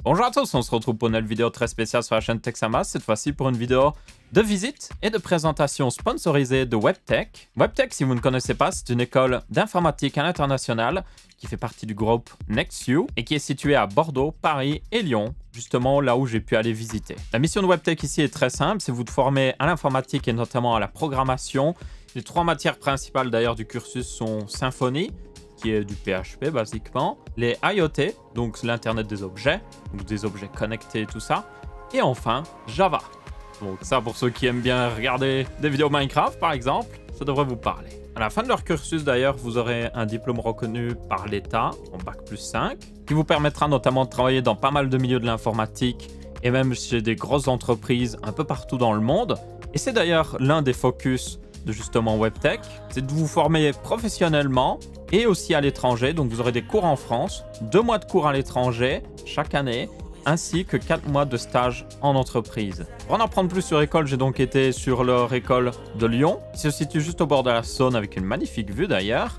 Bonjour à tous, on se retrouve pour une nouvelle vidéo très spéciale sur la chaîne Texamas, cette fois-ci pour une vidéo de visite et de présentation sponsorisée de WebTech. WebTech, si vous ne connaissez pas, c'est une école d'informatique à l'international qui fait partie du groupe Nextview et qui est située à Bordeaux, Paris et Lyon, justement là où j'ai pu aller visiter. La mission de WebTech ici est très simple, c'est vous de former à l'informatique et notamment à la programmation. Les trois matières principales d'ailleurs du cursus sont Symfony, qui est du PHP basiquement, les IoT, donc l'Internet des objets, donc des objets connectés et tout ça, et enfin Java. Donc ça, pour ceux qui aiment bien regarder des vidéos Minecraft par exemple, ça devrait vous parler. À la fin de leur cursus d'ailleurs, vous aurez un diplôme reconnu par l'État, en Bac+5, qui vous permettra notamment de travailler dans pas mal de milieux de l'informatique, et même chez des grosses entreprises un peu partout dans le monde. Et c'est d'ailleurs l'un des focus de justement WebTech, c'est de vous former professionnellement et aussi à l'étranger. Donc vous aurez des cours en France, 2 mois de cours à l'étranger chaque année, ainsi que 4 mois de stage en entreprise. Pour en apprendre plus sur l'école, j'ai donc été sur leur école de Lyon, qui se situe juste au bord de la Saône avec une magnifique vue d'ailleurs.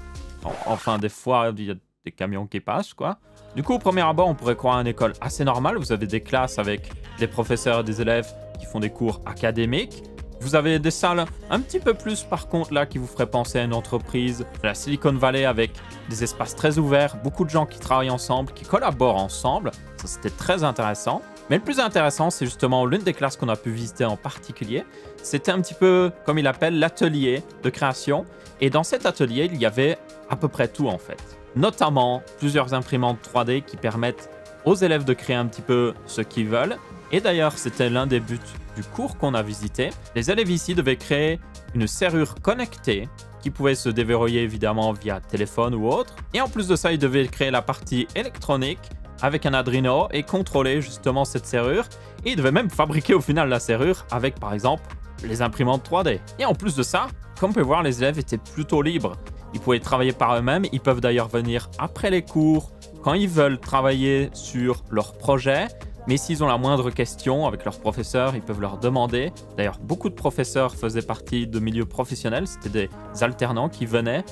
Enfin, des fois, il y a des camions qui passent, quoi. Du coup, au premier abord, on pourrait croire à une école assez normale. Vous avez des classes avec des professeurs et des élèves qui font des cours académiques. Vous avez des salles un petit peu plus par contre là qui vous feraient penser à une entreprise de la Silicon Valley avec des espaces très ouverts, beaucoup de gens qui travaillent ensemble, qui collaborent ensemble. Ça, c'était très intéressant. Mais le plus intéressant, c'est justement l'une des classes qu'on a pu visiter en particulier. C'était un petit peu, comme il appelle, l'atelier de création. Et dans cet atelier, il y avait à peu près tout en fait. Notamment plusieurs imprimantes 3D qui permettent aux élèves de créer un petit peu ce qu'ils veulent. Et d'ailleurs, c'était l'un des buts du cours qu'on a visité. Les élèves ici devaient créer une serrure connectée qui pouvait se déverrouiller évidemment via téléphone ou autre. Et en plus de ça, ils devaient créer la partie électronique avec un Arduino et contrôler justement cette serrure. Et ils devaient même fabriquer au final la serrure avec par exemple les imprimantes 3D. Et en plus de ça, comme on peut voir, les élèves étaient plutôt libres. Ils pouvaient travailler par eux-mêmes. Ils peuvent d'ailleurs venir après les cours quand ils veulent travailler sur leur projet. Mais s'ils ont la moindre question avec leurs professeurs, ils peuvent leur demander. D'ailleurs, beaucoup de professeurs faisaient partie de milieux professionnels. C'était des alternants qui venaient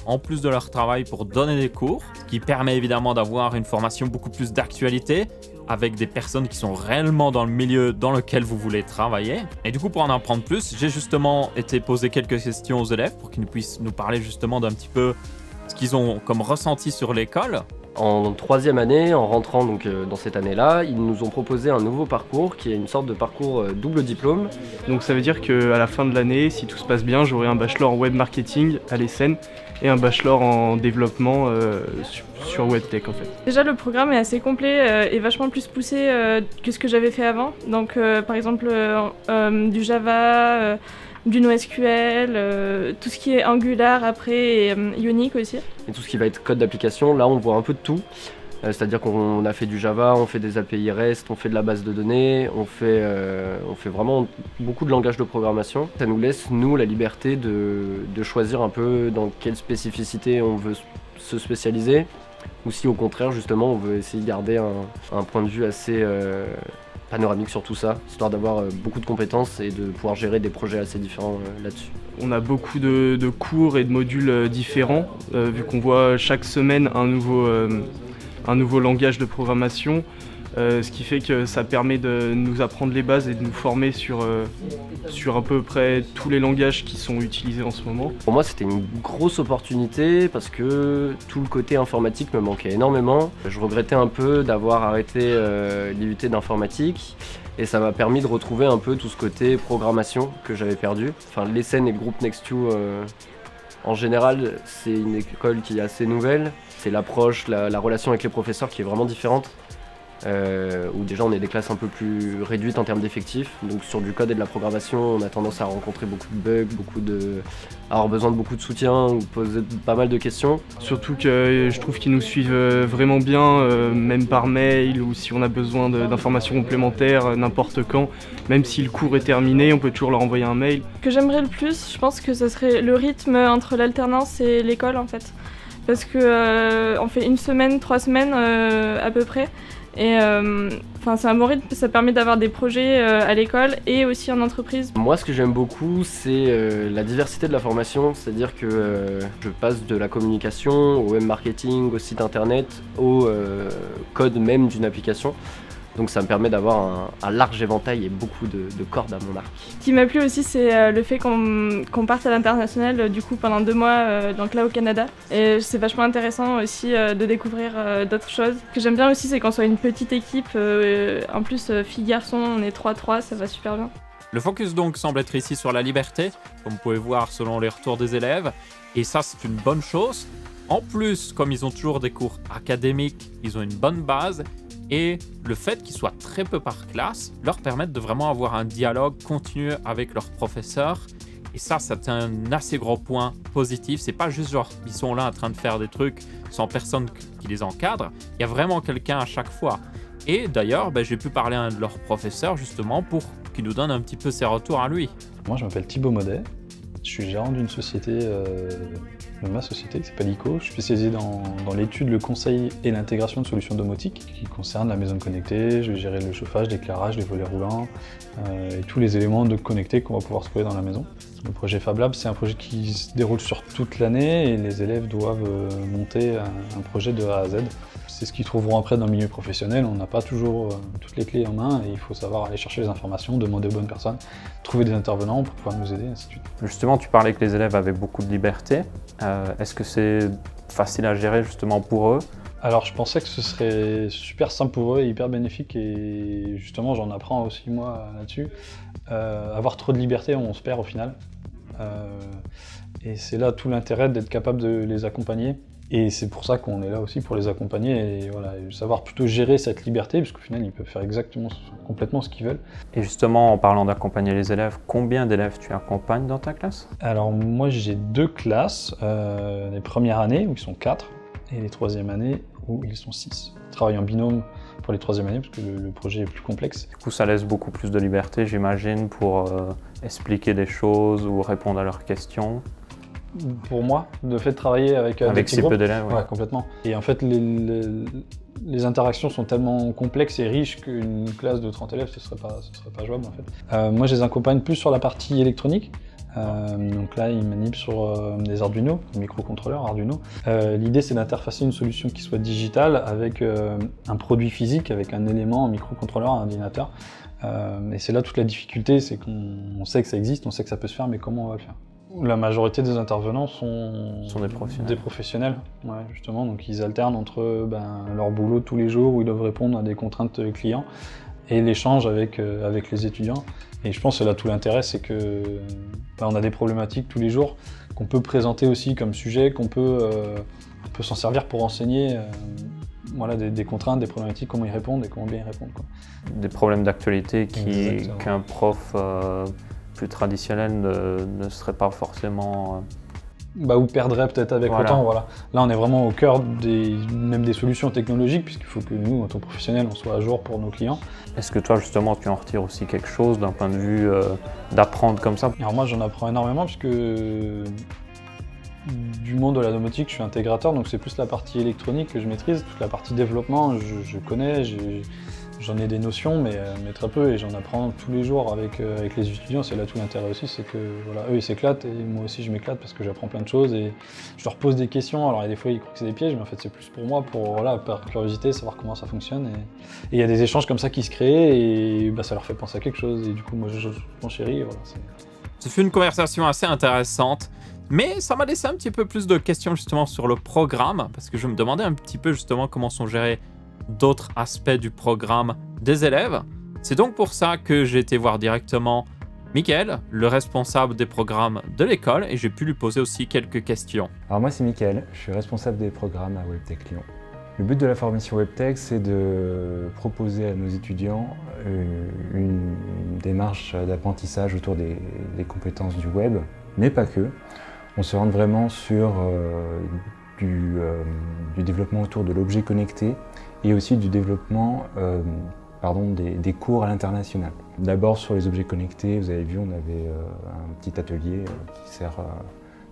en plus de leur travail pour donner des cours, ce qui permet évidemment d'avoir une formation beaucoup plus d'actualité avec des personnes qui sont réellement dans le milieu dans lequel vous voulez travailler. Et du coup, pour en apprendre plus, j'ai justement été poser quelques questions aux élèves pour qu'ils puissent nous parler justement d'un petit peu ce qu'ils ont comme ressenti sur l'école. En troisième année, en rentrant donc dans cette année-là, ils nous ont proposé un nouveau parcours qui est une sorte de parcours double diplôme. Donc ça veut dire qu'à la fin de l'année, si tout se passe bien, j'aurai un bachelor en web marketing à l'ESSEN et un bachelor en développement sur WebTech en fait. Déjà le programme est assez complet et vachement plus poussé que ce que j'avais fait avant. Donc par exemple du Java, du NoSQL, tout ce qui est Angular après et Ionic aussi. Et tout ce qui va être code d'application, là on voit un peu de tout. C'est-à-dire qu'on a fait du Java, on fait des API REST, on fait de la base de données, on fait vraiment beaucoup de langages de programmation. Ça nous laisse, nous, la liberté de choisir un peu dans quelle spécificité on veut se spécialiser, ou si au contraire, justement, on veut essayer de garder un point de vue assez panoramique sur tout ça, histoire d'avoir beaucoup de compétences et de pouvoir gérer des projets assez différents là-dessus. On a beaucoup de cours et de modules différents, vu qu'on voit chaque semaine un nouveau langage de programmation, ce qui fait que ça permet de nous apprendre les bases et de nous former sur à peu près tous les langages qui sont utilisés en ce moment. Pour moi, c'était une grosse opportunité parce que tout le côté informatique me manquait énormément. Je regrettais un peu d'avoir arrêté l'IUT d'informatique et ça m'a permis de retrouver un peu tout ce côté programmation que j'avais perdu. Enfin, l'ESSEN et le groupe Nextview en général, c'est une école qui est assez nouvelle. C'est l'approche, la relation avec les professeurs qui est vraiment différente. Où déjà on est des classes un peu plus réduites en termes d'effectifs. Donc sur du code et de la programmation, on a tendance à rencontrer beaucoup de bugs, avoir besoin de beaucoup de soutien ou poser pas mal de questions. Surtout que je trouve qu'ils nous suivent vraiment bien, même par mail ou si on a besoin d'informations complémentaires n'importe quand. Même si le cours est terminé, on peut toujours leur envoyer un mail. Ce que j'aimerais le plus, je pense que ce serait le rythme entre l'alternance et l'école en fait. Parce que on fait 1 semaine, 3 semaines à peu près. Et c'est un bon rythme, ça permet d'avoir des projets à l'école et aussi en entreprise. Moi, ce que j'aime beaucoup, c'est la diversité de la formation, c'est-à-dire que je passe de la communication au web marketing, au site internet, au code même d'une application. Donc ça me permet d'avoir un large éventail et beaucoup de cordes à mon arc. Ce qui m'a plu aussi, c'est le fait qu'on parte à l'international du coup pendant 2 mois, donc là au Canada. Et c'est vachement intéressant aussi de découvrir d'autres choses. Ce que j'aime bien aussi, c'est qu'on soit une petite équipe. En plus, filles-garçons, on est 3-3, ça va super bien. Le focus donc semble être ici sur la liberté, comme vous pouvez voir selon les retours des élèves. Et ça, c'est une bonne chose. En plus, comme ils ont toujours des cours académiques, ils ont une bonne base. Et le fait qu'ils soient très peu par classe leur permet de vraiment avoir un dialogue continu avec leurs professeurs. Et ça, c'est un assez gros point positif. C'est pas juste genre, ils sont là en train de faire des trucs sans personne qui les encadre. Il y a vraiment quelqu'un à chaque fois. Et d'ailleurs, j'ai pu parler à un de leurs professeurs justement pour qu'il nous donne un petit peu ses retours à lui. Moi, je m'appelle Thibaut Maudet. Je suis gérant d'une société, de ma société qui s'appelle ICO. Je suis spécialisé dans l'étude, le conseil et l'intégration de solutions domotiques qui concernent la maison connectée. Je vais gérer le chauffage, l'éclairage, les volets roulants et tous les éléments de connectés qu'on va pouvoir trouver dans la maison. Le projet Fab Lab, c'est un projet qui se déroule sur toute l'année et les élèves doivent monter un projet de A à Z. C'est ce qu'ils trouveront après dans le milieu professionnel. On n'a pas toujours toutes les clés en main et il faut savoir aller chercher les informations, demander aux bonnes personnes, trouver des intervenants pour pouvoir nous aider, ainsi de suite. Justement, tu parlais que les élèves avaient beaucoup de liberté. Est-ce que c'est facile à gérer justement pour eux? Alors je pensais que ce serait super simple pour eux et hyper bénéfique et justement j'en apprends aussi moi là-dessus. Avoir trop de liberté, on se perd au final. Et c'est là tout l'intérêt d'être capable de les accompagner. Et c'est pour ça qu'on est là aussi pour les accompagner et voilà, savoir plutôt gérer cette liberté, parce qu'au final ils peuvent faire complètement ce qu'ils veulent. Et justement, en parlant d'accompagner les élèves, combien d'élèves tu accompagnes dans ta classe? Alors moi j'ai 2 classes, les premières années où ils sont 4 et les troisièmes années où ils sont 6. Je travaille en binôme pour les troisièmes années parce que le projet est plus complexe. Du coup ça laisse beaucoup plus de liberté, j'imagine, pour expliquer des choses ou répondre à leurs questions. Pour moi, le fait de travailler avec si peu d'élèves, ouais, complètement. Et en fait, les interactions sont tellement complexes et riches qu'une classe de 30 élèves, ce serait pas jouable en fait. Moi, je les accompagne plus sur la partie électronique. Donc là, ils manipulent sur des Arduino, des microcontrôleurs Arduino. L'idée, c'est d'interfacer une solution qui soit digitale avec un produit physique, avec un élément, un microcontrôleur, un ordinateur. Et c'est là toute la difficulté, c'est qu'on sait que ça existe, on sait que ça peut se faire, mais comment on va le faire? La majorité des intervenants sont des professionnels, ouais, justement, donc ils alternent entre leur boulot tous les jours où ils doivent répondre à des contraintes clients et l'échange avec les étudiants. Et je pense que là tout l'intérêt, c'est que on a des problématiques tous les jours qu'on peut présenter aussi comme sujet, qu'on peut s'en servir pour enseigner voilà, des contraintes, des problématiques, comment y répondre et comment bien y répondre, quoi. Des problèmes d'actualité qu'un prof plus traditionnel ne serait pas forcément... ou perdrait peut-être avec le temps, voilà. Là, on est vraiment au cœur même des solutions technologiques, puisqu'il faut que nous, en tant que professionnels, on soit à jour pour nos clients. Est-ce que toi, justement, tu en retires aussi quelque chose d'un point de vue d'apprendre comme ça? Alors moi, j'en apprends énormément, puisque du monde de la domotique, je suis intégrateur, donc c'est plus la partie électronique que je maîtrise. Toute la partie développement, je connais, j'en ai des notions, mais très peu, et j'en apprends tous les jours avec les étudiants. C'est là tout l'intérêt aussi, c'est que voilà, eux ils s'éclatent, et moi aussi je m'éclate parce que j'apprends plein de choses, et je leur pose des questions. Alors il y a des fois ils croient que c'est des pièges, mais en fait c'est plus pour moi, voilà, par curiosité, savoir comment ça fonctionne. Et il y a des échanges comme ça qui se créent, et ça leur fait penser à quelque chose, et du coup moi je m'enchéris, voilà. Ce fut une conversation assez intéressante. Mais ça m'a laissé un petit peu plus de questions justement sur le programme, parce que je me demandais un petit peu justement comment sont gérés d'autres aspects du programme des élèves. C'est donc pour ça que j'ai été voir directement Mickaël, le responsable des programmes de l'école, et j'ai pu lui poser aussi quelques questions. Alors moi c'est Mickaël, je suis responsable des programmes à WebTech Lyon. Le but de la formation WebTech, c'est de proposer à nos étudiants une démarche d'apprentissage autour des compétences du web, mais pas que. On se rend vraiment sur du développement autour de l'objet connecté et aussi du développement des cours à l'international. D'abord sur les objets connectés, vous avez vu, on avait un petit atelier qui sert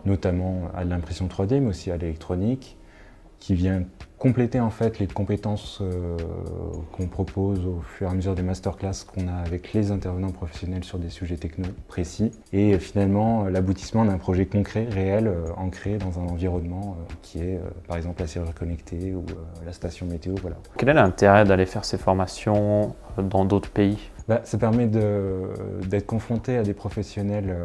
notamment à l'impression 3D, mais aussi à l'électronique, qui vient compléter en fait les compétences qu'on propose au fur et à mesure des masterclass qu'on a avec les intervenants professionnels sur des sujets techno précis. Et finalement, l'aboutissement d'un projet concret, réel, ancré dans un environnement qui est par exemple la serrure connectée ou la station météo. Voilà. Quel est l'intérêt d'aller faire ces formations dans d'autres pays? Ça permet d'être confronté à des professionnels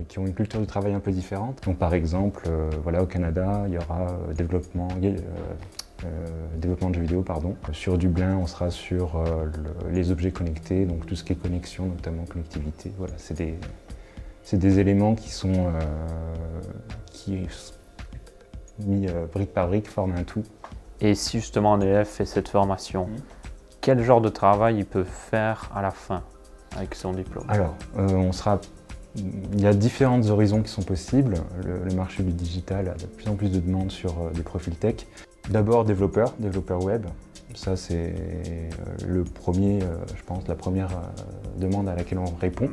qui ont une culture du travail un peu différente. Donc par exemple, voilà, au Canada, il y aura développement de jeux vidéo. Sur Dublin, on sera sur les objets connectés, donc tout ce qui est connexion, notamment connectivité. Voilà, c'est des éléments qui sont mis brique par brique, forment un tout. Et si justement un élève fait cette formation, quel genre de travail il peut faire à la fin avec son diplôme? Alors, il y a différents horizons qui sont possibles. Le marché du digital a de plus en plus de demandes sur des profils tech. D'abord développeur web. Ça c'est le premier, je pense, la première demande à laquelle on répond.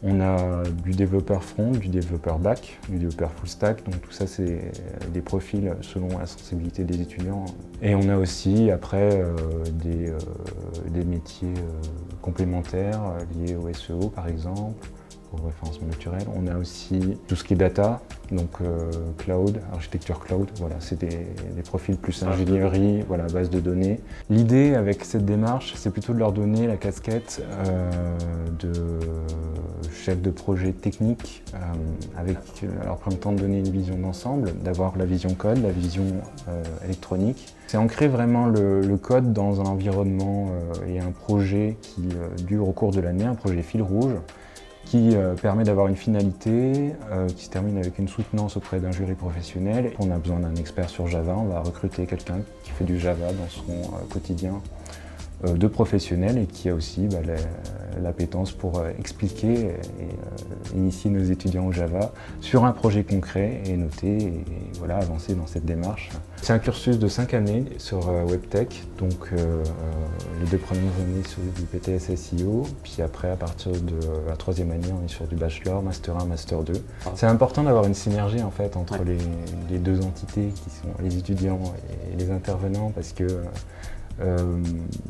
On a du développeur front, du développeur back, du développeur full stack, donc tout ça c'est des profils selon la sensibilité des étudiants. Et on a aussi après des métiers complémentaires liés au SEO par exemple, au référencement naturel. On a aussi tout ce qui est data, donc cloud, architecture cloud, voilà, c'est des profils plus ingénierie, voilà, base de données. L'idée avec cette démarche, c'est plutôt de leur donner la casquette de chef de projet technique, avec leur prendre le temps de donner une vision d'ensemble, d'avoir la vision code, la vision électronique. C'est ancrer vraiment le code dans un environnement et un projet qui dure au cours de l'année, un projet fil rouge, qui permet d'avoir une finalité, qui se termine avec une soutenance auprès d'un jury professionnel. On a besoin d'un expert sur Java, on va recruter quelqu'un qui fait du Java dans son quotidien de professionnel et qui a aussi l'appétence pour expliquer et initier nos étudiants au Java sur un projet concret et noter et voilà, avancer dans cette démarche. C'est un cursus de 5 années sur WebTech, donc les 2 premières années sur du BTS SEO, puis après à partir de la 3e année on est sur du Bachelor, Master 1, Master 2. C'est important d'avoir une synergie en fait entre les deux entités qui sont les étudiants et les intervenants parce que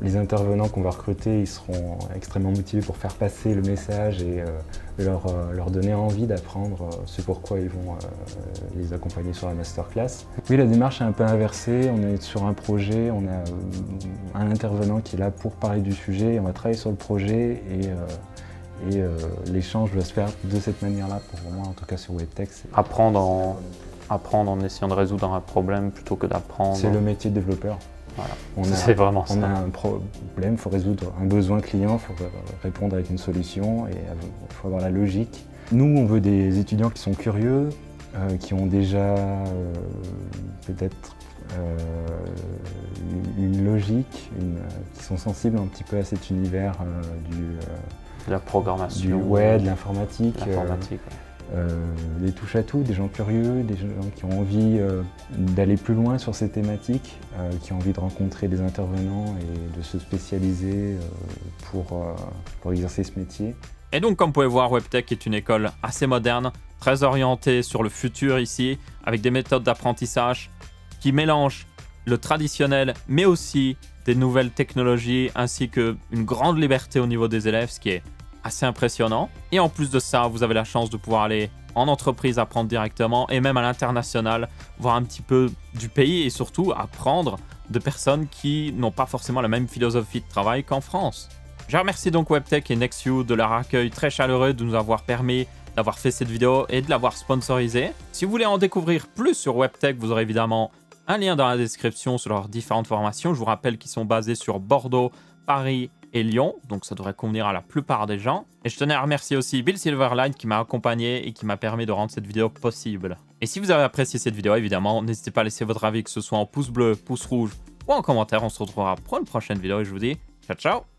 les intervenants qu'on va recruter, ils seront extrêmement motivés pour faire passer le message et leur donner envie d'apprendre ce pourquoi ils vont les accompagner sur la masterclass. Oui, la démarche est un peu inversée, on est sur un projet, on a un intervenant qui est là pour parler du sujet, on va travailler sur le projet et l'échange doit se faire de cette manière-là pour moi, en tout cas sur WebTech. Apprendre en essayant de résoudre un problème plutôt que d'apprendre. C'est le métier de développeur. Voilà. C'est vraiment ça. On a un problème, il faut résoudre un besoin client, il faut répondre avec une solution et il faut avoir la logique. Nous, on veut des étudiants qui sont curieux, qui ont déjà peut-être une logique, qui sont sensibles un petit peu à cet univers de la programmation, de l'informatique. Des touches à tout, des gens curieux, des gens qui ont envie d'aller plus loin sur ces thématiques, qui ont envie de rencontrer des intervenants et de se spécialiser pour exercer ce métier. Et donc, comme vous pouvez voir, WebTech est une école assez moderne, très orientée sur le futur ici, avec des méthodes d'apprentissage qui mélangent le traditionnel, mais aussi des nouvelles technologies, ainsi qu'une grande liberté au niveau des élèves, ce qui est assez impressionnant. Et en plus de ça, vous avez la chance de pouvoir aller en entreprise, apprendre directement et même à l'international, voir un petit peu du pays et surtout apprendre de personnes qui n'ont pas forcément la même philosophie de travail qu'en France. Je remercie donc WebTech et NextView de leur accueil très chaleureux, de nous avoir permis d'avoir fait cette vidéo et de l'avoir sponsorisée. Si vous voulez en découvrir plus sur WebTech, vous aurez évidemment un lien dans la description sur leurs différentes formations. Je vous rappelle qu'ils sont basés sur Bordeaux, Paris et Lyon, donc ça devrait convenir à la plupart des gens. Et je tenais à remercier aussi Bill Silverlight qui m'a accompagné et qui m'a permis de rendre cette vidéo possible. Et si vous avez apprécié cette vidéo, évidemment, n'hésitez pas à laisser votre avis, que ce soit en pouce bleu, pouce rouge ou en commentaire. On se retrouvera pour une prochaine vidéo et je vous dis ciao ciao.